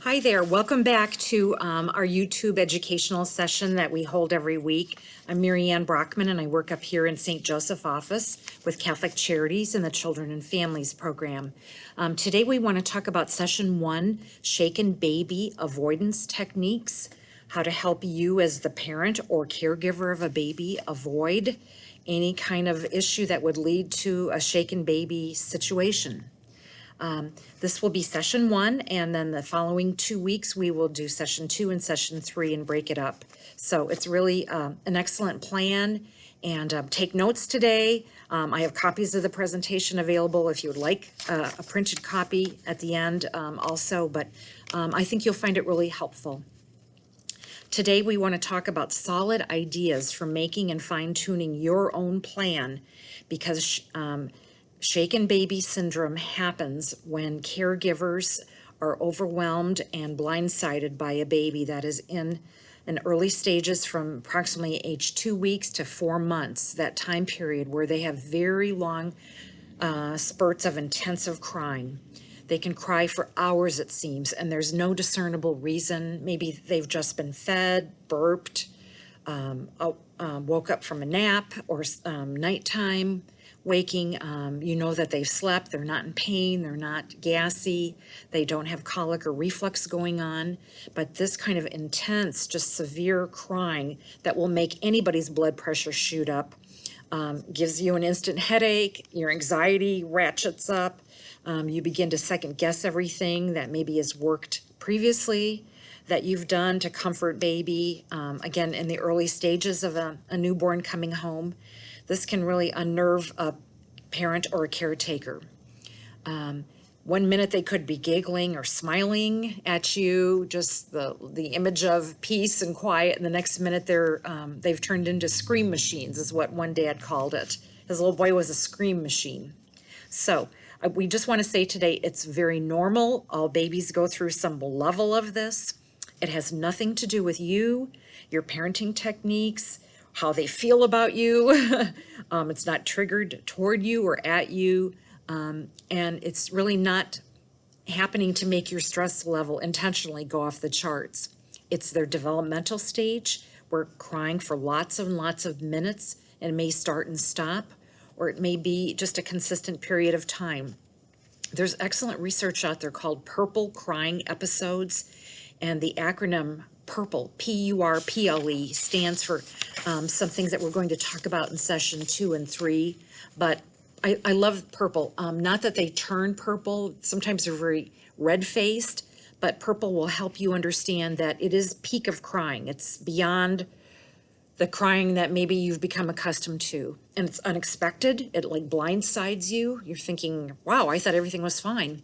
Hi there, welcome back to our YouTube educational session that we hold every week. I'm Mary Ann Brockman and I work up here in St. Joseph office with Catholic Charities and the Children and Families program. Today we want to talk about session 1, shaken baby avoidance techniques, how to help you as the parent or caregiver of a baby avoid any kind of issue that would lead to a shaken baby situation. This will be session 1, and then the following 2 weeks we will do session 2 and session 3 and break it up. So it's really an excellent plan, and take notes today. I have copies of the presentation available if you would like a printed copy at the end also, but I think you'll find it really helpful. Today we want to talk about solid ideas for making and fine-tuning your own plan, because shaken baby syndrome happens when caregivers are overwhelmed and blindsided by a baby that is in an early stages from approximately age 2 weeks to 4 months, that time period where they have very long spurts of intensive crying. They can cry for hours, it seems, and there's no discernible reason. Maybe they've just been fed, burped, woke up from a nap, or nighttime waking. You know that they've slept, they're not in pain, they're not gassy, they don't have colic or reflux going on. But this kind of intense, just severe crying that will make anybody's blood pressure shoot up, gives you an instant headache, your anxiety ratchets up, you begin to second guess everything that maybe has worked previously that you've done to comfort baby, again, in the early stages of a newborn coming home. This can really unnerve a parent or a caretaker. 1 minute they could be giggling or smiling at you, just the image of peace and quiet, and the next minute they've turned into scream machines, is what one dad called it. His little boy was a scream machine. So we just want to say today it's very normal. All babies go through some level of this. It has nothing to do with you, your parenting techniques, how they feel about you. It's not triggered toward you or at you. And it's really not happening to make your stress level intentionally go off the charts. It's their developmental stage. We're crying for lots and lots of minutes, and it may start and stop, or it may be just a consistent period of time. There's excellent research out there called Purple Crying Episodes, and the acronym PURPLE, P-U-R-P-L-E, stands for some things that we're going to talk about in session 2 and 3. But I love purple. Not that they turn purple. Sometimes they're very red-faced, but purple will help you understand that it is peak of crying. It's beyond the crying that maybe you've become accustomed to. And it's unexpected. It like blindsides you. You're thinking, wow, I thought everything was fine.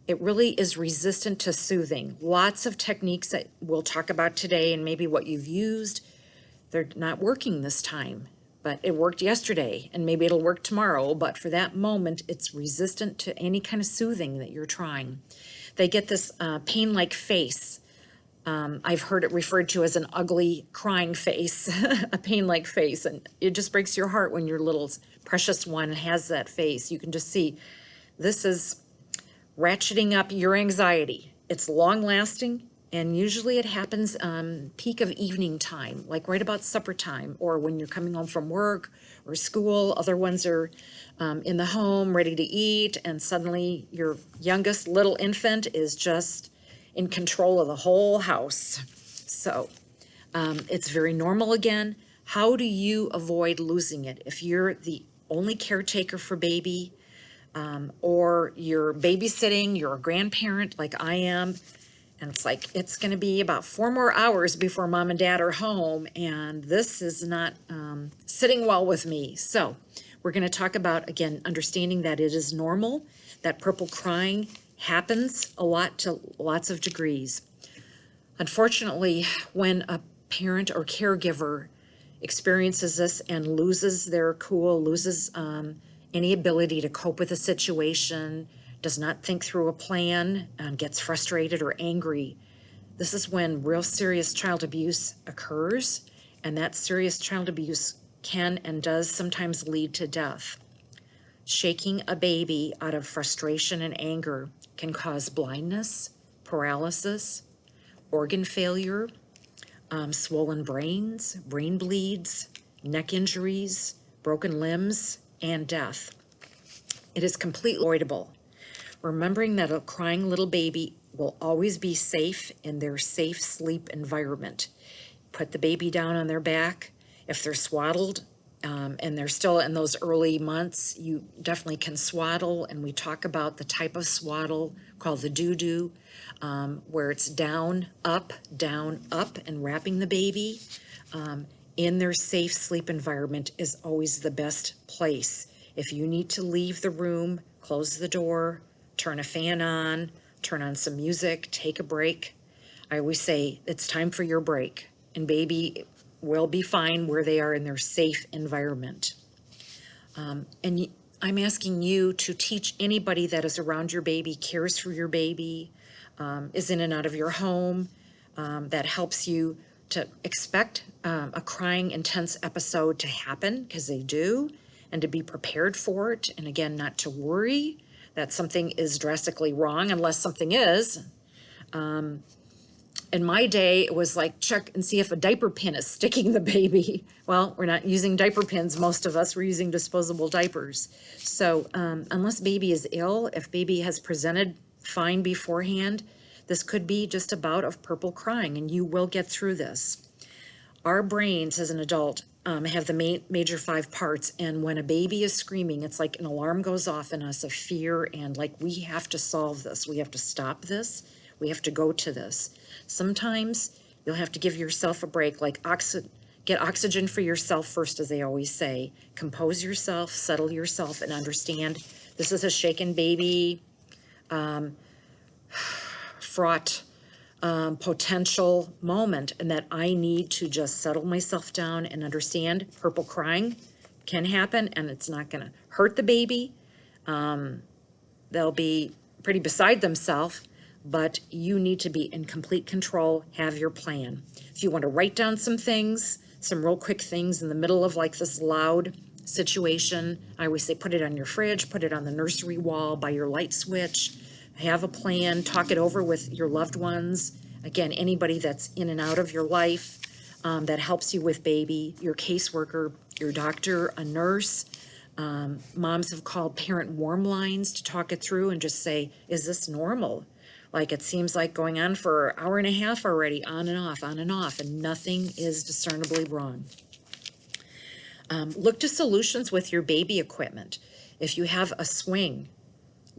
It really is resistant to soothing. Lots of techniques that we'll talk about today and maybe what you've used, they're not working this time, but it worked yesterday and maybe it'll work tomorrow. But for that moment, it's resistant to any kind of soothing that you're trying. They get this pain-like face. I've heard it referred to as an ugly crying face, a pain-like face. And it just breaks your heart when your little precious one has that face. You can just see this is ratcheting up your anxiety. It's long-lasting, and usually it happens peak of evening time, like right about supper time, or when you're coming home from work or school. Other ones are in the home ready to eat, and suddenly your youngest little infant is just in control of the whole house. So it's very normal again. How do you avoid losing it? If you're the only caretaker for baby, or you're babysitting, you're a grandparent like I am, and it's like it's going to be about 4 more hours before mom and dad are home, and this is not sitting well with me. So we're going to talk about, again, understanding that it is normal, that purple crying happens a lot to lots of degrees. Unfortunately, when a parent or caregiver experiences this and loses their cool, loses any ability to cope with a situation, does not think through a plan, gets frustrated or angry, this is when real serious child abuse occurs, and that serious child abuse can and does sometimes lead to death. Shaking a baby out of frustration and anger can cause blindness, paralysis, organ failure, swollen brains, brain bleeds, neck injuries, broken limbs, and death. It is completely avoidable. Remembering that a crying little baby will always be safe in their safe sleep environment. Put the baby down on their back. If they're swaddled, and they're still in those early months, you definitely can swaddle, and we talk about the type of swaddle called the doo-doo, where it's down, up, and wrapping the baby in their safe sleep environment is always the best place. If you need to leave the room, close the door, turn a fan on, turn on some music, take a break. I always say it's time for your break, and baby will be fine where they are in their safe environment. I'm asking you to teach anybody that is around your baby, cares for your baby, is in and out of your home, that helps you to expect a crying, intense episode to happen, because they do, and to be prepared for it. And again, not to worry that something is drastically wrong, unless something is. In my day, it was like, check and see if a diaper pin is sticking the baby. Well, we're not using diaper pins, most of us, we're using disposable diapers. So unless baby is ill, if baby has presented fine beforehand, this could be just a bout of purple crying, and you will get through this. Our brains as an adult have the major 5 parts, and when a baby is screaming, it's like an alarm goes off in us of fear, and like, we have to solve this, we have to stop this, we have to go to this. Sometimes you'll have to give yourself a break, like get oxygen for yourself first, as they always say. Compose yourself, settle yourself, and understand this is a shaken baby, fraught potential moment, and that I need to just settle myself down and understand purple crying can happen, and it's not going to hurt the baby. They'll be pretty beside themselves, but you need to be in complete control, have your plan. If you want to write down some things, some real quick things in the middle of like this loud situation, I always say put it on your fridge, put it on the nursery wall by your light switch, have a plan, talk it over with your loved ones. Again, anybody that's in and out of your life that helps you with baby, your caseworker, your doctor, a nurse. Moms have called parent warm lines to talk it through and just say, is this normal? Like, it seems like going on for an hour and a half already, on and off, and nothing is discernibly wrong. Look to solutions with your baby equipment. If you have a swing,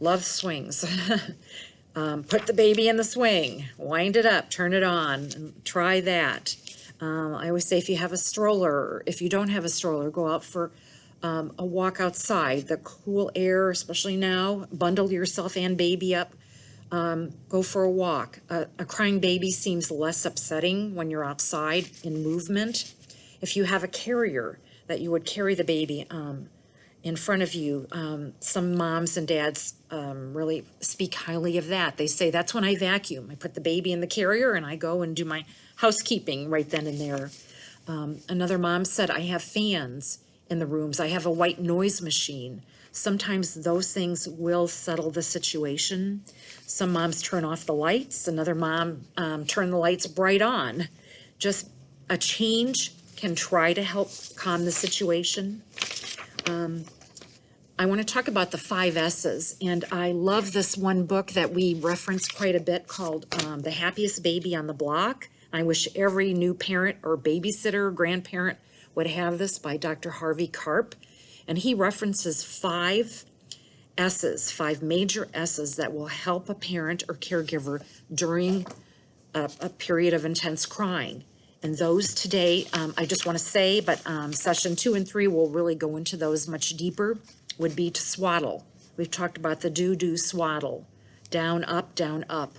love swings, put the baby in the swing, wind it up, turn it on, and try that. I always say if you have a stroller, if you don't have a stroller, go out for a walk outside, the cool air, especially now, bundle yourself and baby up. Go for a walk. A crying baby seems less upsetting when you're outside in movement. If you have a carrier that you would carry the baby in front of you, some moms and dads really speak highly of that. They say, that's when I vacuum. I put the baby in the carrier and I go and do my housekeeping right then and there. Another mom said, I have fans in the rooms. I have a white noise machine. Sometimes those things will settle the situation. Some moms turn off the lights. Another mom turn the lights bright on. Just a change can try to help calm the situation. I want to talk about the 5 S's, and I love this one book that we reference quite a bit called The Happiest Baby on the Block. I wish every new parent or babysitter or grandparent would have this, by Dr. Harvey Karp. And he references 5 S's, 5 major S's that will help a parent or caregiver during a period of intense crying. And those today, I just want to say, but session 2 and 3 will really go into those much deeper, would be to swaddle. We've talked about the do swaddle, down, up, down, up.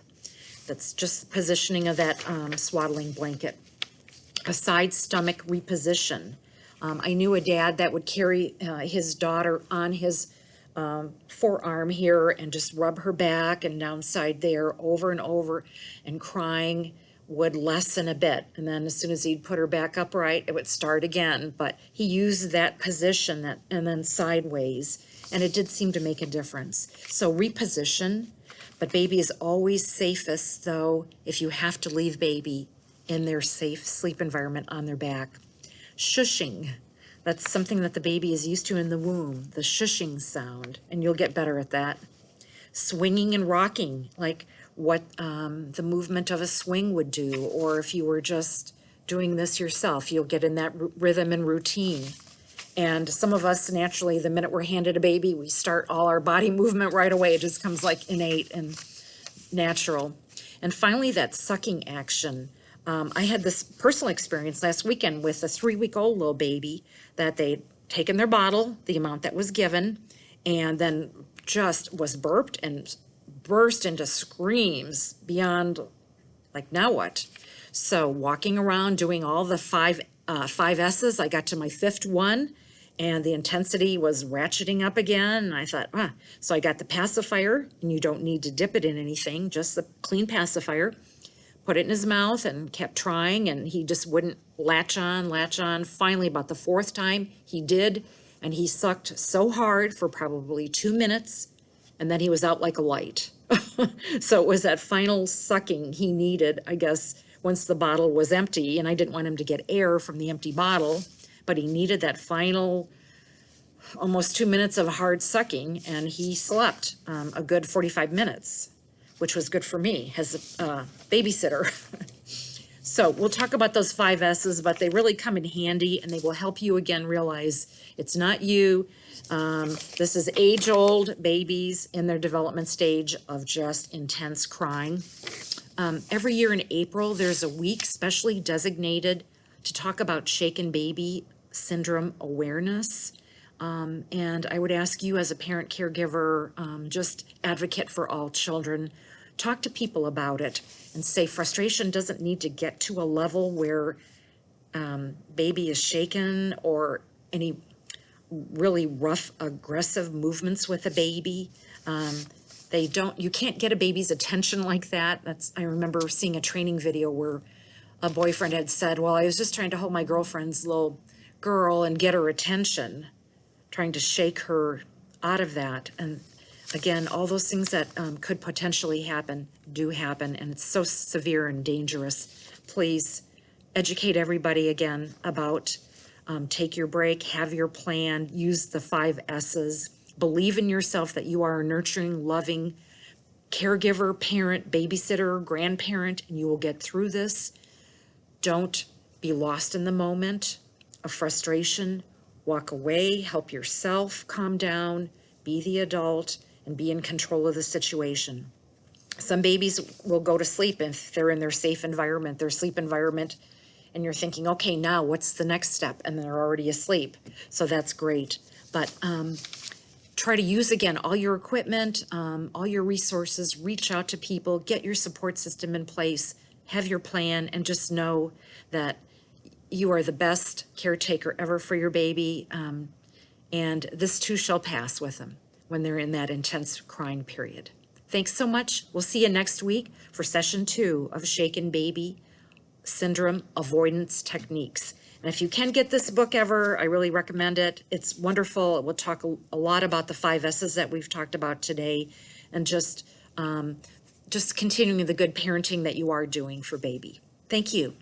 That's just the positioning of that swaddling blanket. A side stomach reposition. I knew a dad that would carry his daughter on his forearm here and just rub her back and downside there over and over, and crying would lessen a bit. And then as soon as he'd put her back upright, it would start again. But he used that position and then sideways, and it did seem to make a difference. So reposition. But baby is always safest, though, if you have to leave baby in their safe sleep environment on their back. Shushing, that's something that the baby is used to in the womb, the shushing sound, and you'll get better at that. Swinging and rocking, like what the movement of a swing would do, or if you were just doing this yourself, you'll get in that rhythm and routine. And some of us naturally, the minute we're handed a baby, we start all our body movement right away. It just comes like innate and natural. And finally, that sucking action. I had this personal experience last weekend with a 3-week-old little baby that they'd taken their bottle, the amount that was given, and then just was burped and burst into screams beyond, like, now what? So walking around doing all the five S's, I got to my fifth one, and the intensity was ratcheting up again. And I thought, so I got the pacifier, and you don't need to dip it in anything, just the clean pacifier. Put it in his mouth and kept trying, and he just wouldn't latch on. Finally, about the 4th time, he did, and he sucked so hard for probably 2 minutes, and then he was out like a light. So it was that final sucking he needed, I guess, once the bottle was empty, and I didn't want him to get air from the empty bottle, but he needed that final almost 2 minutes of hard sucking, and he slept a good 45 minutes, which was good for me as a babysitter. So we'll talk about those 5 S's, but they really come in handy, and they will help you again realize it's not you. This is age-old babies in their development stage of just intense crying. Every year in April, there's a week specially designated to talk about shaken baby syndrome awareness. And I would ask you as a parent caregiver, just advocate for all children, talk to people about it and say frustration doesn't need to get to a level where baby is shaken or any really rough, aggressive movements with a baby. You can't get a baby's attention like that. I remember seeing a training video where a boyfriend had said, well, I was just trying to hold my girlfriend's little girl and get her attention, trying to shake her out of that. And again, all those things that could potentially happen do happen, and it's so severe and dangerous. Please educate everybody again about take your break, have your plan, use the 5 S's, believe in yourself that you are a nurturing, loving caregiver, parent, babysitter, grandparent, and you will get through this. Don't be lost in the moment of frustration. Walk away, help yourself calm down, be the adult, and be in control of the situation. Some babies will go to sleep if they're in their safe environment, their sleep environment, and you're thinking, okay, now what's the next step? And they're already asleep. So that's great. But try to use, again, all your equipment, all your resources, reach out to people, get your support system in place, have your plan, and just know that you are the best caretaker ever for your baby. And this too shall pass with them when they're in that intense crying period. Thanks so much. We'll see you next week for session 2 of Shaken Baby Syndrome Avoidance Techniques. And if you can get this book ever, I really recommend it. It's wonderful. We'll talk a lot about the 5 S's that we've talked about today, and just continuing the good parenting that you are doing for baby. Thank you.